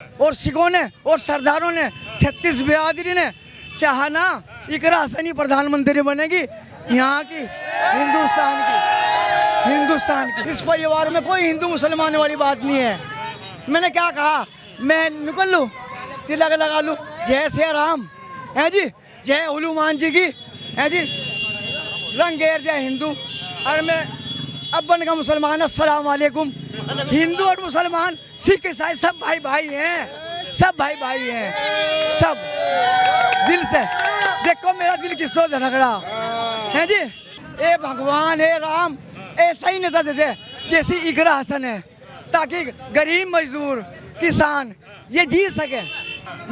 और सिखों ने और सरदारों ने 36 बिरादरी ने चाहा ना इकरा हसनी प्रधानमंत्री बनेगी यहाँ की हिंदुस्तान की। इस परिवार में कोई हिंदू मुसलमान वाली बात नहीं है। मैंने क्या कहा, मैं निकल लूँ, तिलक लगा लूँ, जय श्री राम है जी, जय हनुमान जी की है जी, रंग गेर दिया हिंदू। और मैं अब्बन का मुसलमान, अस्सलाम वालेकुम। हिंदू और मुसलमान सिख ईसाई सब भाई भाई हैं, सब भाई भाई हैं, सब दिल से। देखो मेरा दिल किसको धड़क रहा है जी। ए भगवान ए राम ऐसा ही नेता देते जैसी इकरा हसन है, ताकि गरीब मजदूर किसान ये जी सके।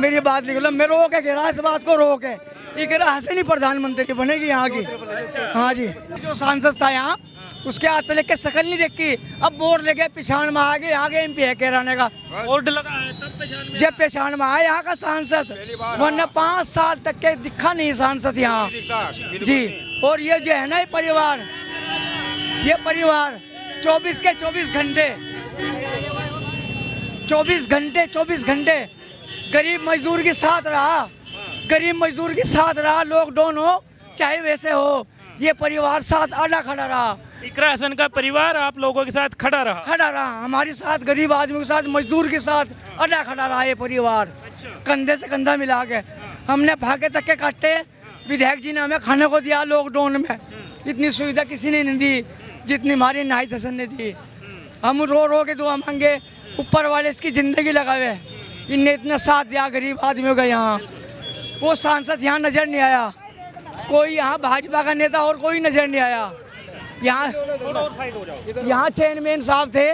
मेरी बात लिख लो, मैं रोक के इस बात को रोक है, इकरा हसन ही प्रधानमंत्री बनेगी यहाँ की। हाँ जी, जो सांसद था यहाँ उसके हाथ लेके शकल नहीं देखी, अब बोर्ड लेके पिछाड़ में आ गए, आगे एमपी है कहराने का बोर्ड लगा है तब पहचान में। जब पेशान में आया यहाँ का सांसद, वरना 5 साल तक के दिखा नहीं सांसद यहाँ जी। और ये जो है ना ये परिवार 24 के 24 घंटे गरीब मजदूर के साथ रहा, लॉकडाउन हो चाहे वैसे हो, ये परिवार साथ आड़ा खड़ा रहा। इकरा हसन का परिवार आप लोगों के साथ खड़ा रहा। हमारे साथ, गरीब आदमी के साथ, मजदूर के साथ अड़ा खड़ा रहा ये परिवार। कंधे से कंधा मिला के हमने भागे तक के काटे। विधायक जी ने हमें खाने को दिया लॉकडाउन में, इतनी सुविधा किसी ने नहीं दी जितनी हमारी नाहिद हसन ने दी। हम रो के दुआ मांगे, ऊपर वाले इसकी जिंदगी लगावे, इनने इतना साथ दिया गरीब आदमियों का। यहाँ वो सांसद यहाँ नजर नहीं आया, कोई यहाँ भाजपा का नेता और कोई नजर नहीं आया। यहाँ चेयरमैन साहब थे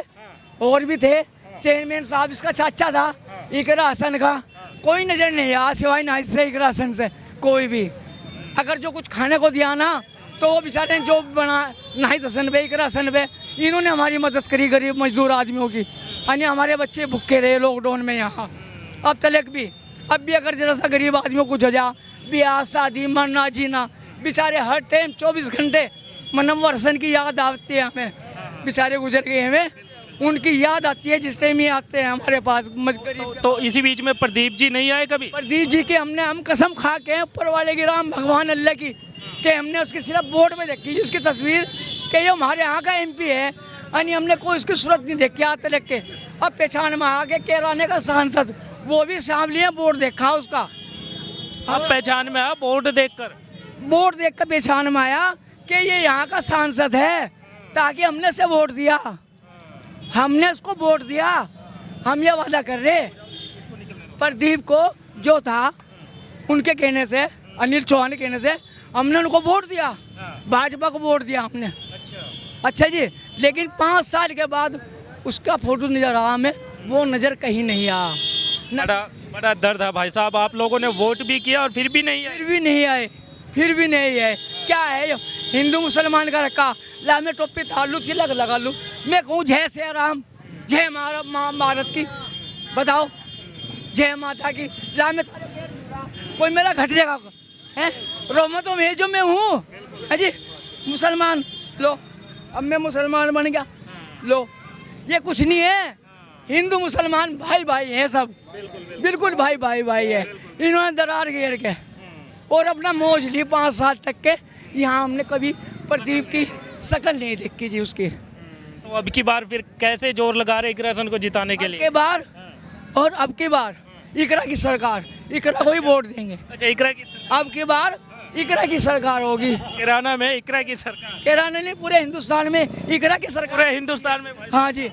और भी थे, चेयरमैन साहब इसका चाचा था इकरा हसन का, कोई नजर नहीं आया सिवाय नाहिद से, इकरा हसन से कोई भी। अगर जो कुछ खाने को दिया ना तो वो बेचारे जो बना नाहिद हसन पे, इकरा हसन पे, इन्होंने हमारी मदद करी गरीब मजदूर आदमियों की। यानी हमारे बच्चे भूखे रहे लॉकडाउन में यहाँ। अब तलक भी अगर जरा सा गरीब आदमियों को जा ब्याह शादी मरना जीना, बेचारे हर टाइम 24 घंटे मनव्वर हसन की याद आती है हमें। बेचारे गुजर गए हमें, उनकी याद आती है जिस टाइम ये आते हैं हमारे पास। तो इसी बीच में प्रदीप जी नहीं आए कभी? प्रदीप जी की हम कसम खा के ऊपर वाले की, राम भगवान अल्लाह की, कि हमने उसकी सिर्फ बोर्ड में देखी जिसकी तस्वीर कि ये हमारे यहाँ का एमपी है, यानी हमने कोई उसकी सूरत नहीं देखी आज तक के। अब पहचान में आ गए कहराने का सांसद, वो भी सामने बोर्ड देखा उसका। अब पहचान में आया बोर्ड देख कर पहचान में आया कि ये यहाँ का सांसद है, ताकि हमने से वोट दिया, हमने उसको वोट दिया। हम ये वादा कर रहे प्रदीप को जो था उनके कहने से, अनिल चौहान के कहने से हमने उनको वोट दिया, भाजपा को वोट दिया हमने। अच्छा जी, लेकिन 5 साल के बाद उसका फोटो नजर आया हमें, वो नजर कहीं नहीं आया। बड़ा दर्द है भाई साहब, आप लोगों ने वोट भी किया और फिर भी नहीं आए। क्या है हिंदू मुसलमान का रखा, ला मैं टोपी तार लूँ, तिलक लगा लूँ, मैं कहूँ जय श्री राम, जय भारत की, बताओ जय माता की, ला मैं कोई मेरा घट जाएगा है? रोमतों में जो मैं हूँ है जी, मुसलमान लो, अब मैं मुसलमान बन गया लो, ये कुछ नहीं है। हिंदू मुसलमान भाई भाई हैं सब, बिल्कुल भाई भाई है। इन्होंने दरार घेर के और अपना मौज ली 5 साल तक के। यहाँ हमने कभी प्रदीप की शक्ल नहीं देखी जी उसकी। तो अब की बार फिर कैसे जोर लगा रहे इकरा हसन को जिताने के लिए? अब की बार इकरा की सरकार, इकरा को ही वोट देंगे। अच्छा, इकरा की अब की बार इकरा की सरकार होगी। किराना में इकरा की सरकार? किराना नहीं, पूरे हिंदुस्तान में इकरा की सरकार। पूरे हिंदुस्तान में? हाँ जी,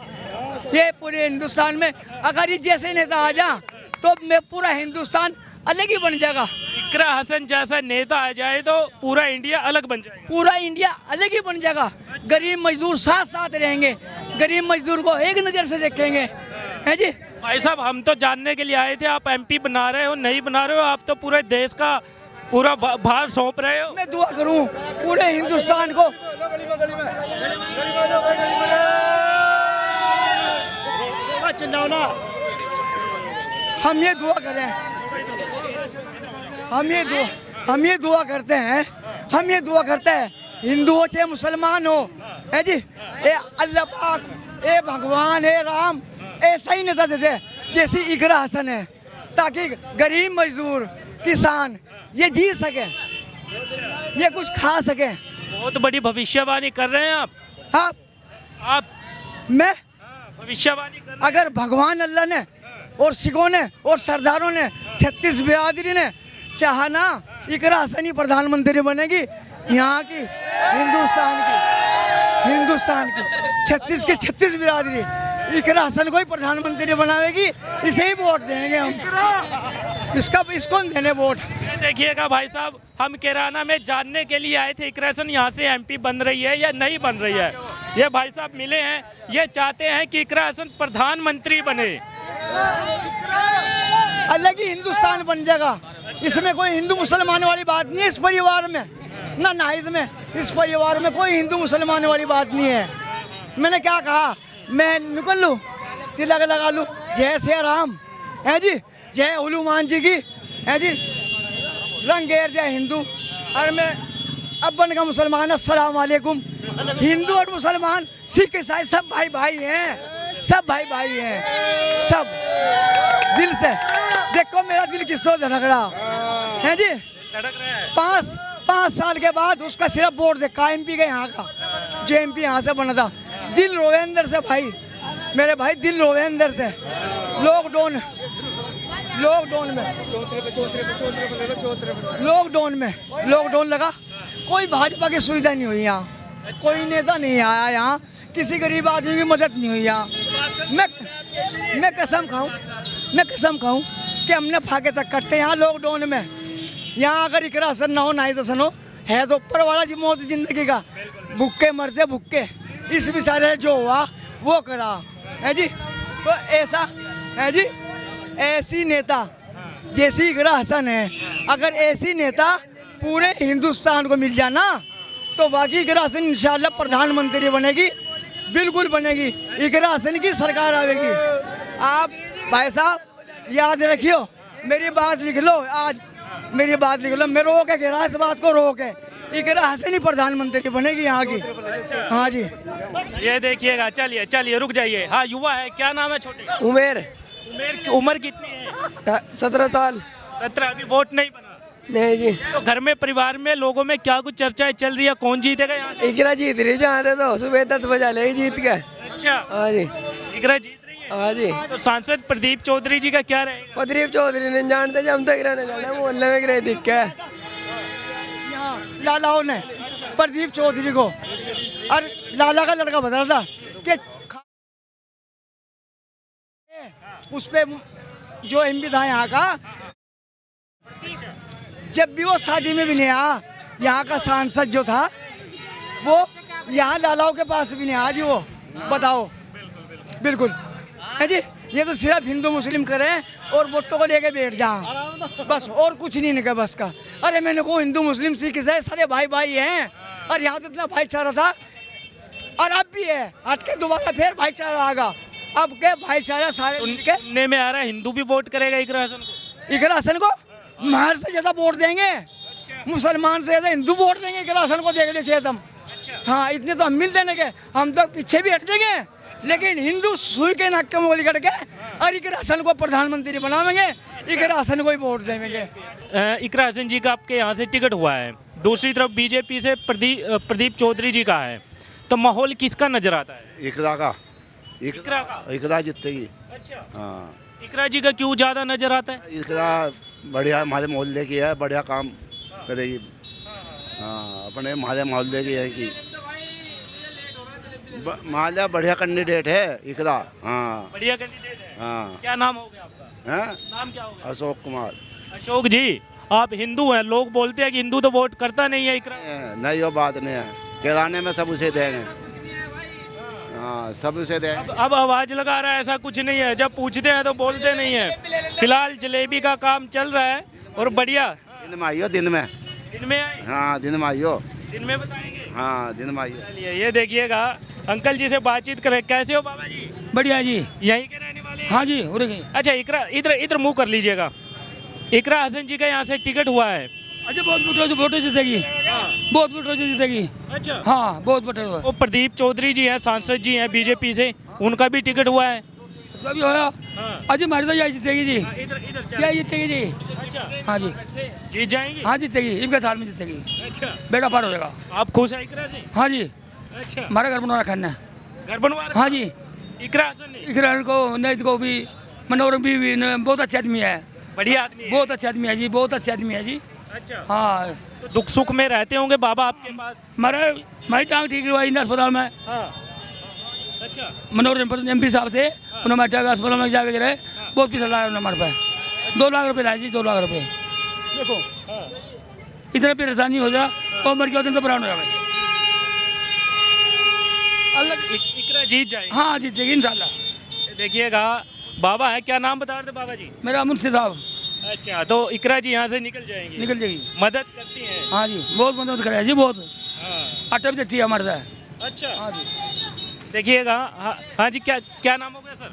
ये पूरे हिंदुस्तान में अगर ये जैसे नेता आ जा तो मैं पूरा हिंदुस्तान अलग ही बन जाएगा। इकरा हसन जैसा नेता आ जाए तो पूरा इंडिया अलग बन जाएगा। पूरा इंडिया अलग ही बन जाएगा। गरीब मजदूर साथ साथ रहेंगे, गरीब मजदूर को एक नज़र से देखेंगे है जी। भाई साहब, हम तो जानने के लिए आए थे, आप एमपी बना रहे हो नहीं बना रहे हो, आप तो पूरे देश का पूरा भार सौंप रहे हो। मैं दुआ करूं पूरे हिंदुस्तान को। हम ये दुआ करें, हम ये दुआ करते हैं हिंदू हो चाहे मुसलमान हो है जी, ए अल्लाह पाक, ए भगवान, ए राम ऐसा ही नेता देते जैसी इकरा हसन है, ताकि गरीब मजदूर किसान ये जी सके, ये कुछ खा सके। बहुत बड़ी भविष्यवाणी कर रहे हैं हाँ, आप मैं भविष्यवाणी कर रहे अगर भगवान अल्लाह ने और सिखों ने और सरदारों ने 36 बिरादरी ने चाहा ना, इकरा हसन ही प्रधानमंत्री बनेगी यहाँ की, हिंदुस्तान की 36 के 36 बिरादरी इकरा हसन को ही प्रधानमंत्री बनाएगी। इसे ही वोट देंगे हम, इसको देने वोट। हैं। देखिएगा भाई साहब, हम कैराना में जानने के लिए आए थे इकरा हसन यहाँ से एमपी बन रही है या नहीं बन रही है। ये भाई साहब मिले हैं, ये चाहते हैं कि इकरा हसन प्रधानमंत्री बने। अलग ही हिंदुस्तान बन जाएगा, इसमें कोई हिंदू मुसलमान वाली बात नहीं है। इस परिवार में ना नाहिद में, इस परिवार में कोई हिंदू मुसलमान वाली बात नहीं है। मैंने क्या कहा, मैं निकल लूँ, तिलक लगा लूँ, जय श्री राम है जी, जय हनुमान जी की है जी, रंग गेर दिया हिंदू। और मैं अब बन का मुसलमान, अस्सलाम वालेकुम। हिंदू और मुसलमान सिख ईसाई सब भाई भाई हैं, सब भाई भाई हैं, सब दिल से। देखो मेरा दिल किसको धड़क रहा है जी। धड़क रहा है। 5 साल के बाद उसका सिर्फ वोट देखा, एमपी का यहाँ का, जो एमपी यहाँ से बना था। दिल रोवे अंदर से भाई, मेरे भाई दिल रोवे अंदर से। लॉकडाउन लगा, कोई भाजपा की सुविधा नहीं हुई यहाँ, कोई नेता नहीं आया यहाँ, किसी गरीब आदमी की मदद नहीं हुई यहाँ। मैं कसम खाऊं कि हमने फाके तक कट्टे यहाँ लॉकडाउन में। यहाँ अगर इकरा हसन ना हो, ना ही तो सनो है तो ऊपर वाला जी मौत जिंदगी का, भुक्के मरते भुक्के। इस बेचारे जो हुआ वो करा है जी। तो ऐसा है जी, ऐसी नेता जैसी इकरा हसन है, अगर ऐसी नेता पूरे हिंदुस्तान को मिल जाना तो वाकई इकरा हसन इंशाल्लाह प्रधानमंत्री बनेगी, बिल्कुल बनेगी। इकरा हसन की सरकार आएगी। आप भाई साहब याद रखियो, मेरी बात लिख लो, आज मेरी बात लिख लो, मैं रोक के इस बात को रोक है, इकरा हसन ही प्रधानमंत्री बनेगी यहाँ की। हाँ जी, ये देखिएगा, चलिए चलिए रुक जाइए। हाँ, युवा है, क्या नाम है छोटे? उमेर उमेर की उम्र कितनी है? 17 साल। 17। अभी वोट नहीं बना? नहीं जी। तो घर में परिवार में लोगों में क्या कुछ चर्चाएं चल रही है, कौन जीतेगा यहाँ से? इकरा जीत रही जहाँ थे तो सुबह 10 बजे ले जीत गए। अच्छा, हाँ जी, इकरा जीत रही है। हाँ जी। तो सांसद प्रदीप चौधरी जी का क्या रहेगा? प्रदीप चौधरी नहीं जानते जी, हम तो इकरा नहीं जाने, मोहल्ले में इकरा दिख के। यहाँ लालाओं ने प्रदीप चौधरी को, और लाला का लड़का बता रहा था कि उस पे जो एमपी था यहाँ का, जब भी वो शादी में भी नहीं आया, यहाँ का सांसद जो था वो यहाँ लालाओं के पास भी नहीं आया जी। वो बताओ, बिल्कुल है जी। ये तो सिर्फ हिंदू मुस्लिम करे और वोटों को लेके बैठ जा, बस, और कुछ नहीं निकला बस का। अरे मैंने को हिंदू मुस्लिम सिख ईसाई सारे भाई भाई हैं, और यहाँ तो इतना भाईचारा था, और अब भी है। हट के दोबारा फिर भाईचारा आएगा, अब के भाईचारा सारे उनके। सुनने में आ रहा है हिंदू भी वोट करेगा इकरा हसन को। इकरा हसन को महर से ज्यादा वोट देंगे, मुसलमान से ज्यादा हिंदू वोट देंगे इकरा हसन को, देख लीजिए तुम। हाँ, इतने तो हम मिल देने के, हम तो पीछे भी हट जाएंगे, लेकिन हिंदू सुई के नाक के मोली करके और इकरा हसन को प्रधानमंत्री बनाएंगे, इकरा हसन को ही वोट देंगे। इकरा हसन जी का आपके यहाँ से टिकट हुआ है, दूसरी तरफ बीजेपी से प्रदीप चौधरी जी का है, तो माहौल किसका नजर आता है? इकरा का। इकरा का। इकरा जीतेगी। अच्छा, हाँ, इकरा जी का क्यों ज्यादा नजर आता है? इकरा बढ़िया हमारे मोहल्ले की है, बढ़िया काम करेगी। हाँ, अपने हमारे मोहल्ले की है कि माल्या बढ़िया कैंडिडेट है इकरा। हाँ, बढ़िया कैंडिडेट है। हाँ। क्या नाम हो गया आपका? हैं? नाम क्या होगा? अशोक कुमार। अशोक जी, आप हिंदू हैं, लोग बोलते हैं कि हिंदू तो वोट करता नहीं है इकरा। नहीं, वो बात नहीं है, किराने में सब उसे देंगे। हाँ, सब उसे देंगे। अब आवाज लगा रहा है, ऐसा कुछ नहीं है, जब पूछते हैं तो बोलते नहीं है। फिलहाल जलेबी का काम चल रहा है और बढ़िया। दिन में आइयो, दिन में। दिन में आए? हाँ, दिन में आइयो। दिन में बताएंगे। हाँ, दिन में आइयो। चलिए, ये देखिएगा, अंकल जी से बातचीत करें। कैसे हो बाबा जी? बढ़िया जी। यहीं के रहने वाले हैं? हाँ जी, हो रही। अच्छा, इकरा इधर मुंह कर लीजिएगा। इकरा हसन जी का यहाँ से टिकट हुआ है। अच्छा, बहुत वोटों जीतेगी, बहुत वोटों से जीतेगी। अच्छा, हाँ, बहुत वोटों। वो प्रदीप चौधरी जी हैं, सांसद जी हैं बीजेपी से, उनका भी टिकट हुआ है। उसका भी होया। हाँ। आज हमारी तो यही जीतेगी जी, इधर इधर यही जीतेगी जी। अच्छा, हाँ जी, जीत जाएंगी। हाँ जीतेगी, इनके साल में जीतेगी, अच्छा, बेटा पार हो जाएगा। आप खुश हैं इकरा से? हाँ जी, अच्छा, हमारा घर बनवा रखा है। घर बनवा रखा? हाँ जी, इकरा हसन ने? इकरार को नैत को भी, मनोरम भी बहुत अच्छे आदमी है, बढ़िया आदमी है। बहुत अच्छे आदमी है जी, बहुत अच्छे आदमी है जी। अच्छा, हाँ, तो दुख सुख में रहते होंगे बाबा आपके पास? हमारी टांग ठीक हुआ इंदिरा अस्पताल में, हाँ, अच्छा, मनोरम MP साहब से, उन्होंने टांग अस्पताल में जाकर रहे, बहुत पैसा लाया उन्होंने हमारे पास, 2 लाख रुपए लाए जी, 2 लाख रुपए। देखो इतना परेशानी हो जा और मर गया तो प्राण हो जाए। अल्लाह इकरा जीत जाएगी। हाँ जीतेगी इंशाल्लाह। देखिएगा बाबा है, क्या नाम बता रहे थे बाबा जी? मेरा मुंशी साहब अच्छा, तो इकरा जी यहाँ से निकल जाएंगी? निकल जाएगी। मदद करती हैं? हाँ जी, बहुत मदद करे जी, बहुत हाँ, आटा भी देती है हमारे से। अच्छा, हाँ जी, देखिएगा। हाँ जी, क्या नाम हो गया सर?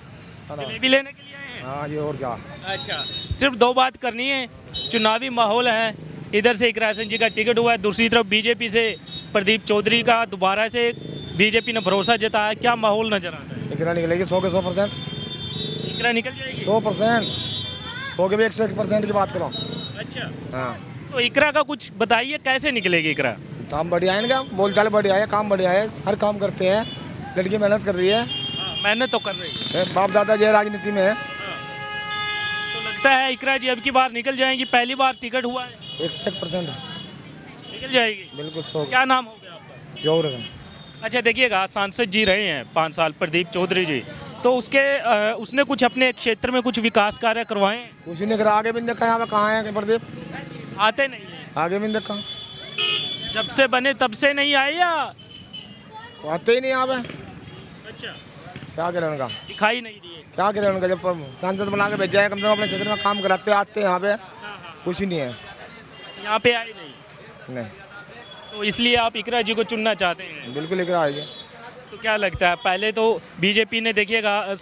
जलेबी लेने के लिए आए हैं? हाँ जी, और क्या। अच्छा, सिर्फ 2 बात करनी है। चुनावी माहौल है, इधर से इकरा हसन जी का टिकट हुआ है, दूसरी तरफ बीजेपी से प्रदीप चौधरी का दोबारा से बीजेपी ने भरोसा जताया, क्या माहौल नजर आता है? इकरा निकलेगी 100 के 100%। इकरा निकल जाएगी? 100%, 100 के भी 101% की बात करो। अच्छा, हाँ, तो इकरा का कुछ बताइए, कैसे निकलेगी इकरा? काम बढ़िया है इनका, बोलचाल बढ़िया है, काम बढ़िया है, हर काम करते हैं, लड़की मेहनत कर रही है, हाँ, मेहनत तो कर रही है। बाप दादा जो राजनीति में है। तो लगता है इकरा जी अब की बार निकल जाएंगी, पहली बार टिकट हुआ है, 101% निकल जाएगी। बिल्कुल 100। क्या नाम हो गया आपका? जोर। अच्छा, देखिएगा सांसद जी रहे हैं 5 साल प्रदीप चौधरी जी, तो उसने कुछ अपने क्षेत्र में कुछ विकास कार्य करवाए हैं? कुछ नहीं करा, आगे भी नहीं देखा, यहाँ पे कहाँ है प्रदीप, आते नहीं है? आगे भी नहीं देखा, जब से बने तब से नहीं आए या? आते ही नहीं यहाँ पे। अच्छा, क्या करें उनका, दिखाई नहीं दिए? क्या करें उनका, जब सांसद बना के भेजा है, कम से कम अपने क्षेत्र में काम कराते आते हैं, यहाँ पे कुछ ही नहीं है। यहाँ पे आए नहीं, नहीं, तो इसलिए आप इकरा जी को चुनना चाहते हैं? बिल्कुल इकरा आएगी। तो क्या लगता है, पहले तो बीजेपी ने देखिएगा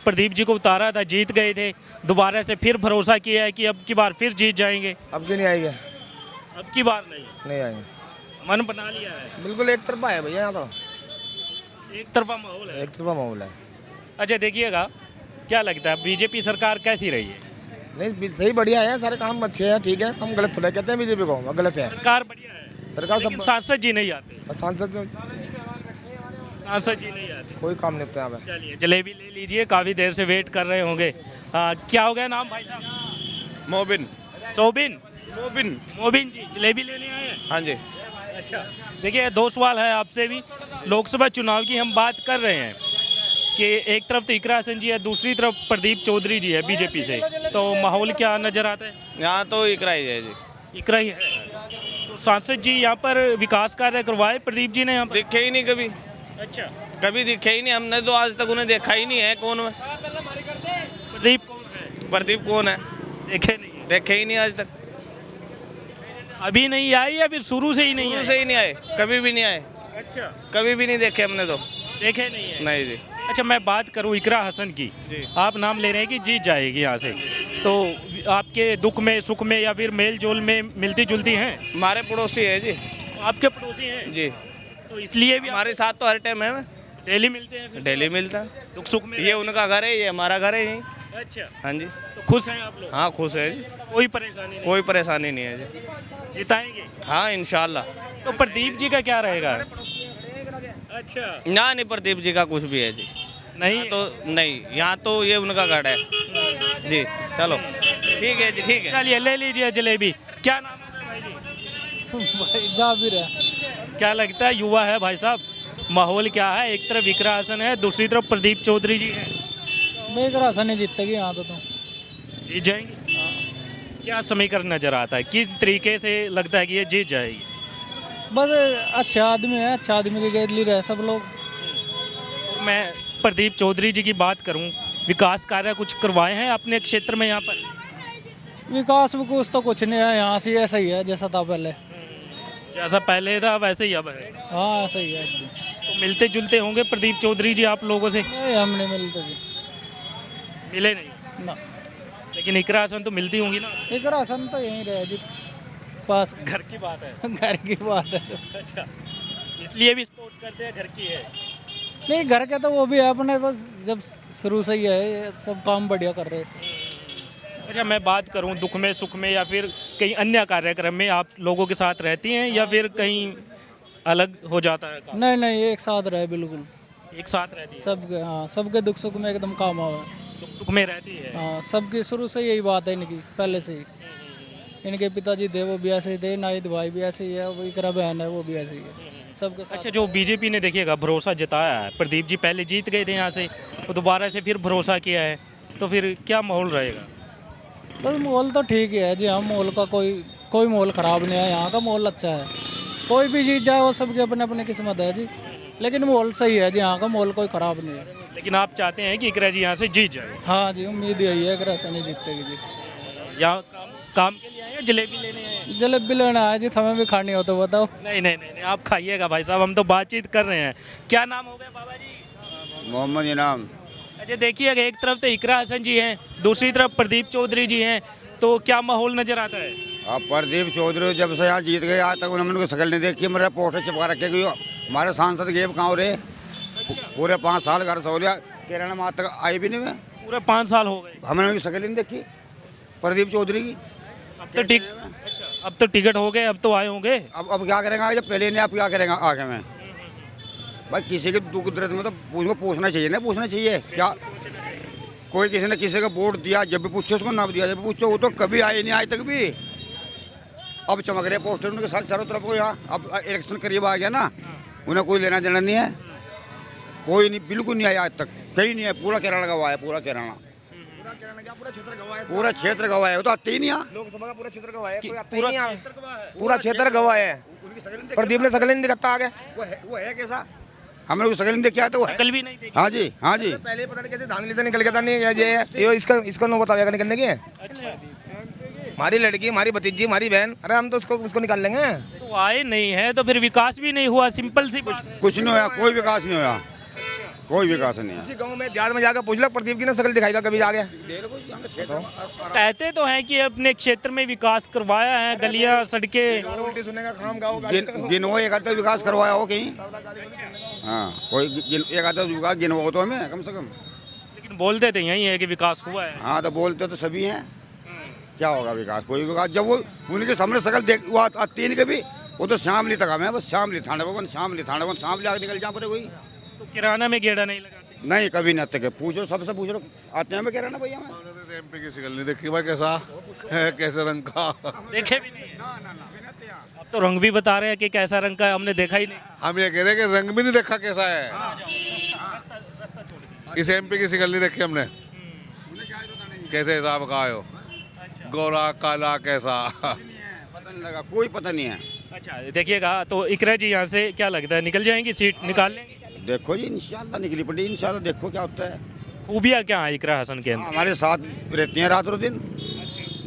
प्रदीप जी को उतारा था, जीत गए थे, दोबारा से फिर भरोसा किया है कि अब की बार फिर जीत जाएंगे? अब की नहीं आएगी, अब की बार नहीं आएंगे। मन बना लिया है? बिल्कुल एक तरफा है भैया, यहाँ तो एक तरफा माहौल है। एक तरफा माहौल है। अच्छा, देखिएगा क्या लगता है बीजेपी सरकार कैसी रही है? नहीं, सही बढ़िया है, सारे काम अच्छे हैं, ठीक है, हम गलत थोड़ा कहते हैं बीजेपी को, गलत है सरकार बढ़िया है, सरकार लेकिन सब। सांसद जी नहीं आते, सांसद सांसद जी नहीं आते। कोई काम नहीं होता यहाँ पे। चलिए, जलेबी ले लीजिए, काफ़ी देर से वेट कर रहे होंगे। क्या हो गया नाम भाई साहब? मोबिन। सोबिन? मोबिन। मोबिन जी, जलेबी लेने आए हैं? हाँ जी। अच्छा, देखिए 2 सवाल है आपसे भी। लोकसभा चुनाव की हम बात कर रहे हैं कि एक तरफ तो इकरा हसन जी है, दूसरी तरफ प्रदीप चौधरी जी है बीजेपी से, तो माहौल क्या नज़र आता है? यहाँ तो इकरा ही है जी। इकरा ही है। तो सांसद जी यहाँ पर विकास कार्य करवाए प्रदीप जी ने यहाँ पर? दिखे ही नहीं कभी, अच्छा, कभी दिखे ही नहीं, हमने तो आज तक उन्हें देखा ही नहीं है। कौन है प्रदीप? कौन है? प्रदीप? कौन है? देखे नहीं है। देखे ही नहीं आज तक। अभी नहीं आए या फिर शुरू से ही नहीं शुरू आए? से ही नहीं आए, कभी भी नहीं आए, अच्छा, कभी भी नहीं देखे हमने तो। देखे नहीं है? नहीं जी। अच्छा, मैं बात करूँ इकरा हसन की, जी। आप नाम ले रहे हैं कि जीत जाएगी यहाँ से, तो आपके दुख में सुख में या फिर मेल जोल में मिलती जुलती हैं? हमारे पड़ोसी है जी। आपके पड़ोसी हैं जी, तो इसलिए भी हमारे साथ तो हर टाइम है, डेली मिलते हैं फिर? डेली मिलता है। दुख सुख में? ये उनका घर है, ये हमारा घर है यहीं। अच्छा, हाँ जी। तो खुश हैं आप लोग? हाँ, खुश है जी, कोई परेशानी नहीं? कोई परेशानी नहीं है जी। जिताएंगे? हाँ, इंशाल्लाह। तो प्रदीप जी का क्या रहेगा? अच्छा, ना, नहीं, प्रदीप जी का कुछ भी है जी, नहीं तो नहीं, यहाँ तो ये उनका घर है जी। चलो ठीक है जी, ठीक है। चलिए ले लीजिए जलेबी। क्या नाम है भाई जी? जाबिर है। क्या लगता है, युवा है भाई साहब, माहौल क्या है? एक तरफ इकरा हसन है, दूसरी तरफ प्रदीप चौधरी जी है, इकरा हसन नहीं जीतेगी यहाँ तो जीत जाएंगे? क्या समीकरण नजर आता है, किस तरीके से लगता है कि ये जीत जाएगी? बस अच्छा आदमी है, अच्छा आदमी के गैदली रहे सब लोग। मैं प्रदीप चौधरी जी की बात करूं, विकास कार्य कुछ करवाए हैं अपने क्षेत्र में यहाँ पर? विकास विकास तो कुछ नहीं है, यहाँ से ऐसा ही है जैसा था पहले। जैसा पहले था वैसे ही अब है? हाँ ऐसा ही है। तो मिलते जुलते होंगे प्रदीप चौधरी जी आप लोगों से? नहीं हम नहीं मिलते जी। मिले नहीं ना, लेकिन इकरा हसन तो मिलती होंगी ना? इकरा हसन तो यहीं रहे जी, पास घर की बात है। घर की बात है तो। अच्छा, इसलिए भी सपोर्ट करते हैं, घर की है। नहीं घर के तो वो भी है अपने, बस जब शुरू से ही है ये सब काम बढ़िया कर रहे हैं। अच्छा, मैं बात करूं दुख में सुख में या फिर कहीं अन्य कार्यक्रम में आप लोगों के साथ रहती हैं या फिर कहीं अलग हो जाता है काम? नहीं नहीं, एक साथ रहे बिल्कुल, एक साथ रहती है, सबके, हाँ सबके दुख सुख में एकदम काम आवे। दुख सुख में रहती है। हाँ सबकी शुरू से यही बात है इनकी, पहले से ही। इनके पिताजी थे वो भी ऐसे ही थे, नाहिद भाई भी ऐसे ही है, वो इकरा बहन है वो भी ऐसे ही है, सबके साथ। अच्छा, जो बीजेपी ने देखिएगा भरोसा जताया है, प्रदीप जी पहले जीत गए थे यहाँ से, वो दोबारा से फिर भरोसा किया है, तो फिर क्या माहौल रहेगा? बस माहौल तो ठीक ही है जी, हाँ माहौल का कोई माहौल ख़राब नहीं है, यहाँ का माहौल अच्छा है। कोई भी जीत जाए वो सबकी अपने अपने किस्मत है जी, लेकिन माहौल सही है जी, यहाँ का माहौल कोई ख़राब नहीं है। लेकिन आप चाहते हैं कि इकरा जी यहाँ से जीत जाए? हाँ जी, उम्मीद यही है कि ऐसा नहीं जीतेगी जी। यहाँ काम के लिए आए या जलेबी लेने आए हैं? जलेबी लेना है जी, हमें भी खानी हो तो बताओ। नहीं नहीं नहीं, आप खाइएगा भाई साहब, हम तो बातचीत कर रहे हैं। क्या नाम हो गया बाबा जी? मोहम्मद इनाम। अच्छा, देखिएगा एक तरफ तो इकरा हसन जी हैं, दूसरी तरफ प्रदीप चौधरी जी हैं, तो क्या माहौल नजर आता है? अब प्रदीप चौधरी जब से यहाँ जीत गए आज तक उन्होंने उनको शकल नहीं देखी, मेरा पोस्टर चिपका रखे गई। हमारे सांसद गेब कहाँ रहे पूरे 5 साल, घर से हो गया किरण में आज तक आई भी नहीं है। पूरे 5 साल हो गए, हमने उनकी शकल नहीं देखी प्रदीप चौधरी की। अब तो टिकट हो गए, अब तो आए होंगे। अब क्या करेंगे आगे, जब पहले नहीं आप क्या करेंगे आगे में? भाई किसी के दुख दर्द में तो पूछना चाहिए ना, पूछना चाहिए क्या? कोई किसी ने किसी का वोट दिया, जब भी पूछो उसको, ना दिया जब भी पूछो, वो तो कभी आए नहीं आज तक भी। अब चमक रहे पोस्टर उनके साथ चारों तरफ को यहाँ। अब इलेक्शन करीब आ गया ना, उन्हें कोई लेना देना नहीं है, कोई नहीं, बिल्कुल नहीं आया आज तक, कहीं नहीं है। पूरा केरला गवा है, पूरा केरला, पूरा क्षेत्र गवा है, वो तो आते ही नहीं यहाँ। लोकसभा का पूरा क्षेत्र गवाह है, कोई आता ही नहीं यहाँ। पूरा क्षेत्र गवाह है, प्रदीप ने शकल नहीं दिखाता आगे। वो है कैसा? हम लोग शकल नहीं देखे आए तो कल भी नहीं देखी। हाँ जी, हाँ जी। पहले पता नहीं कैसे धांधली से निकल गया था, नहीं ये इसको नो बताओ निकलने की। हमारी लड़की, हमारी भतीजी, हमारी बहन, अरे हम तो उसको निकाल लेंगे। तो आए नहीं है तो फिर विकास भी नहीं हुआ, सिंपल सी बात है। कुछ नहीं होया, कोई विकास नहीं होया, कोई विकास नहीं है। इसी गांव में देहात में जाकर पूछ लो, प्रदीप की ना शकल दिखाएगा कभी आगे? कहते तो हैं कि अपने क्षेत्र में विकास करवाया है, गलियां, सड़कें। उल्टी सुनने का काम गाँव गिनवो एक आधा विकास करवाया हो कहीं? हाँ, कोई एक आधा विकास गिनवो तो हमें कम से कम। लेकिन बोलते थे यही है कि विकास हुआ है। हाँ, तो बोलते तो सभी हैं, क्या होगा विकास? कोई विकास जब वो उनके सामने शकल देख वो आती है कभी, वो तो शामली तक हमें, बस शामली थाना भवन, शामली थाना भवन, शामली आगे निकल जा पड़े। कोई तो किराना में गेड़ा नहीं लगाते? नहीं, कभी नहीं आते। पूछो सबसे, पूछ लो आते हैं क्या रहना भैया? एमपी की शकल नहीं देखी भाई, कैसा है, कैसे रंग का? देखे भी नहीं है। अब तो रंग भी बता रहे हैं कि कैसा रंग का है, हमने देखा ही नहीं। हम ये कह रहे हैं कि रंग भी नहीं देखा कैसा है। इस एमपी की शकल नहीं देखी हमने, कैसे हिसाब का आयो, गोरा काला कैसा, पता नहीं लगा, कोई पता नहीं है। अच्छा, देखिएगा तो इकरा जी यहाँ से क्या लगता है निकल जाएंगी, सीट निकाल लेंगे? देखो जी, इंशाल्लाह निकली पड़ी, इंशाल्लाह देखो क्या होता है। खूबियाँ क्या है इकरा हसन के अंदर? हमारे साथ रहती हैं रात और दिन,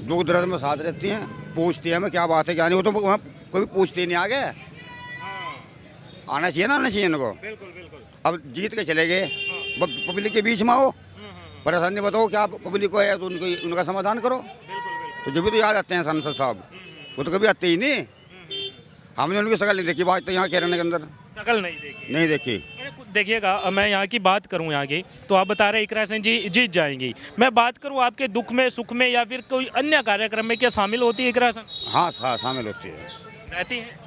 दुख दर्द में साथ रहती हैं, पूछती हैं हमें क्या बात है क्या नहीं। वो तो वहाँ कोई पूछती नहीं, आगे आना चाहिए ना, आना चाहिए इनको। अब जीत के चले गए, पब्लिक के बीच में आओ, परेशानी बताओ क्या पब्लिक को है, तो उनका समाधान करो। तो जब भी तो याद आते हैं सांसद साहब, वो तो कभी आते ही नहीं। हमने उनकी शकल नहीं देखी, बात तो यहाँ केरला के अंदर शकल नहीं देखी। नहीं देखी। देखिएगा, मैं यहाँ की बात करूँ यहाँ की, तो आप बता रहे इकरा हसन जी जीत जाएंगी। मैं बात करूँ आपके दुख में सुख में या फिर कोई अन्य कार्यक्रम में, क्या शामिल होती है इकरा हसन? हाँ, शामिल होती है,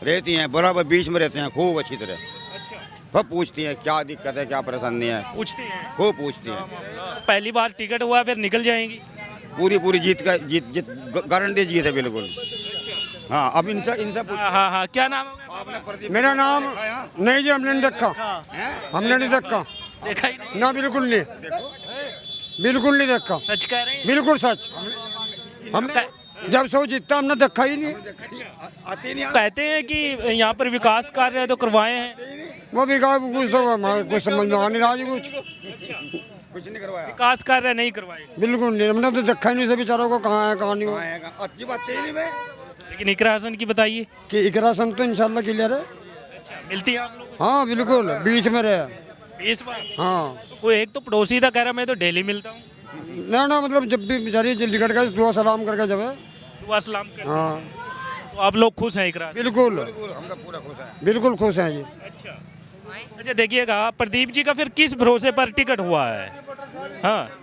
रहती हैं बराबर बीच में रहते हैं, खूब अच्छी तरह। अच्छा, खूब पूछती हैं क्या दिक्कत है, क्या परेशानी है, पूछती हैं, खूब पूछती हैं। पहली बार टिकट हुआ फिर निकल जाएंगी? पूरी जीत का जीत गारंटी जीत है बिल्कुल। हाँ, अब इनसे हाँ, क्या नाम होगा? मेरा नाम नहीं जी, हमने नहीं देखा, हमने नहीं देखा, देखा ही नहीं ना, बिल्कुल नहीं, बिल्कुल नहीं देखा, सच कह रहे हैं? बिल्कुल सच। हमने जब से वो जीतता हमने देखा ही नहीं। कहते हैं कि यहाँ पर विकास कार्य तो करवाए हैं, वो भी कुछ तो कुछ समझ में आ नहीं रहा जी, कुछ नहीं करवाया, विकास कार्य नहीं करवाए, बिल्कुल नहीं। हमने तो देखा ही नहीं से बेचारों को, कहाँ है कहाँ नहीं हो। अच्छी बात है नहीं। लेकिन इकरा हसन की बताइए कि इकरा हसन तो इंशाल्लाह क्लियर है। मिलती है आप लोग? हाँ बिल्कुल, बीच में रहे। इस बार हाँ, कोई एक तो पड़ोसी था कह रहा मैं तो डेली मिलता हूँ। ना मतलब जब भी बेचारी जल्दी कट गए, दुआ सलाम करके जब है। दुआ सलाम करते हैं। हाँ, तो आप लोग खुश हैं इकरा? बिल्कुल, हम तो पूरा खुश है, बिल्कुल खुश हैं जी। अच्छा, अच्छा देखिएगा, प्रदीप जी का फिर किस भरोसे पर टिकट हुआ है? हाँ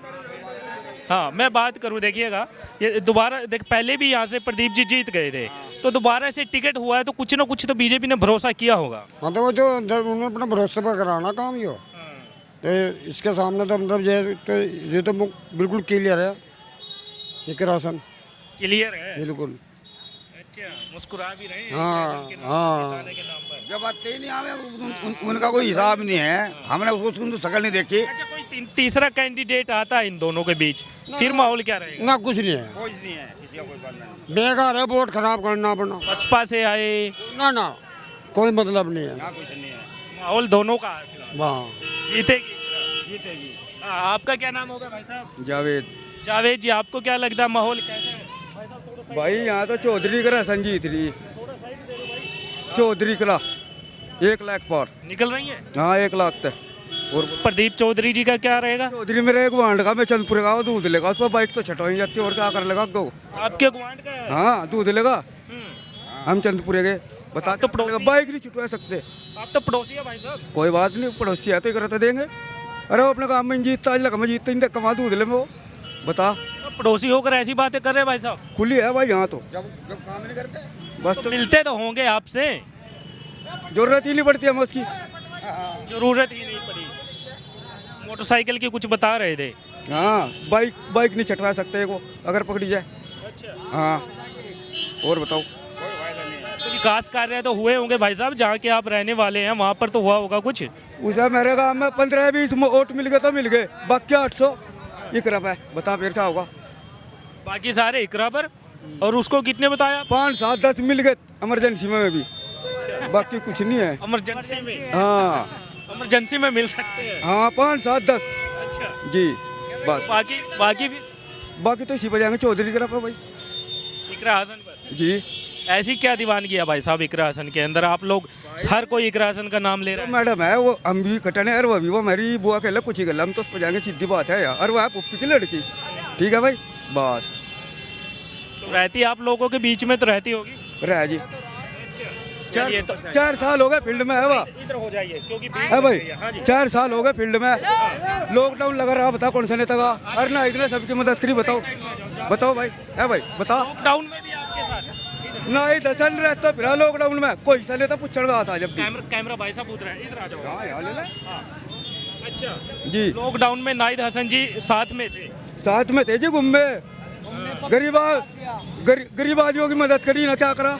हाँ, मैं बात करूं, देखिएगा ये दोबारा देख, पहले भी यहाँ से प्रदीप जी जीत गए थे, तो दोबारा से टिकट हुआ है तो कुछ ना कुछ तो बीजेपी ने भरोसा किया होगा। हाँ तो वो जो उन्होंने अपना भरोसे पर कराना काम यो, तो इसके सामने तो मतलब ये तो बिल्कुल क्लियर है, ये राशन क्लियर है बिल्कुल। अच्छा, मुस्कुरा भी रहे हैं हाँ के नाम हाँ, बताने के नाम पर। जब आते ही नहीं आवे उनका कोई हिसाब नहीं है, हमने उसको तो शक्ल नहीं देखी। अच्छा, कोई तीसरा कैंडिडेट आता है इन दोनों के बीच, फिर माहौल क्या रहेगा? ना कुछ नहीं है, कुछ नहीं है, किसी का कोई बनना नहीं। बेकार है वोट खराब करना अपना। बसपा से आए, ना कोई मतलब नहीं है, यहाँ कुछ नहीं है, माहौल दोनों का है फिलहाल। वाह जीतेगी। जीतेगी। हाँ, आपका क्या नाम होगा भाई साहब? जावेद। जावेद जी, आपको क्या लगता है माहौल कैसा है? भाई यहाँ तो चौधरी का राशन जीत रही, चौधरी कला 1 लाख पर निकल रही है। हाँ 1 लाख तक। और प्रदीप चौधरी जी का क्या रहेगा? चौधरी मेरे एक वांड का, मैं चंदपुर का, वो दूध लेगा, उस पर बाइक तो छटवाई जाती है, और क्या कर लेगा गो। आपके गुआंढ का है? हाँ दूध लेगा, हम चंदपुरे गए, बता तो तो पड़ोसी- बाइक नहीं छुटवा सकते। आप तो पड़ोसी है भाई साहब। कोई बात नहीं, पड़ोसी है तो करते देंगे। अरे वो अपने काम में जीतता, आज लगा मैं जीतता नहीं, कमा दूध ले में वो, बता तो पड़ोसी होकर ऐसी बातें कर रहे हैं भाई साहब। खुली है भाई यहाँ तो, जब काम नहीं करते बस तो तो मिलते तो होंगे आपसे, जरूरत ही नहीं पड़ती हमें उसकी। जरूरत ही नहीं पड़ी। मोटरसाइकिल की कुछ बता रहे थे। हाँ बाइक नहीं छटवा सकते वो, अगर पकड़ी जाए। अच्छा, हाँ और बताओ। तो विकास कार्य तो हुए होंगे भाई साहब, जहाँ के आप रहने वाले हैं वहाँ पर तो हुआ होगा कुछ। उसे मेरे गाँव में 15-20 वोट मिल गए तो मिल गए, बाकी 800 इकरब है, बता फिर क्या होगा। बाकी सारे इकरा पर, और उसको कितने बताया? 5, 7, 10 मिल गए इमरजेंसी में भी, बाकी कुछ नहीं है। इमरजेंसी में? हाँ इमरजेंसी में मिल सकते हैं। हाँ 5, 7, 10 अच्छा जी बस, बाकी तो इसी पर जाएंगे चौधरी करा पर भाई इकरा हसन पर जी। ऐसी क्या दीवान किया भाई साहब इकरा हसन के अंदर? आप लोग हर कोई इकरा हसन का नाम ले रहा है। मैडम है वो, हम भी कटन है, और वो भी वो मेरी बुआ के कुछ ही गल, हम तो उस पर जाएंगे, सीधी बात है यार। और वो है पुप्पी की लड़की, ठीक है भाई, बस तो रहती आप लोगों के बीच में तो रहती होगी। रह जी। चलिए तो 4 साल हो गए फील्ड में है वो, इधर हो जाइए क्योंकि है भाई, हाँ जी। 4 साल हो गए फील्ड में, लॉकडाउन लगा रहा, बता कौन सा नेता का, अरे ना इतने सबकी मदद करी, बताओ भाई, है भाई बता। लॉकडाउन में भी आपके साथ ना ही दसन रहता फिर लॉकडाउन में, कोई सा नेता पूछने का था जब भी। कैमरा भाई साहब उधर है, इधर आ जाओ। हाँ यार ले ले। अच्छा जी, लॉकडाउन में नाहिद हसन जी साथ में थे। साथ में थे जी, घूमे, गरीब आदमियों की मदद करी ना, क्या करा।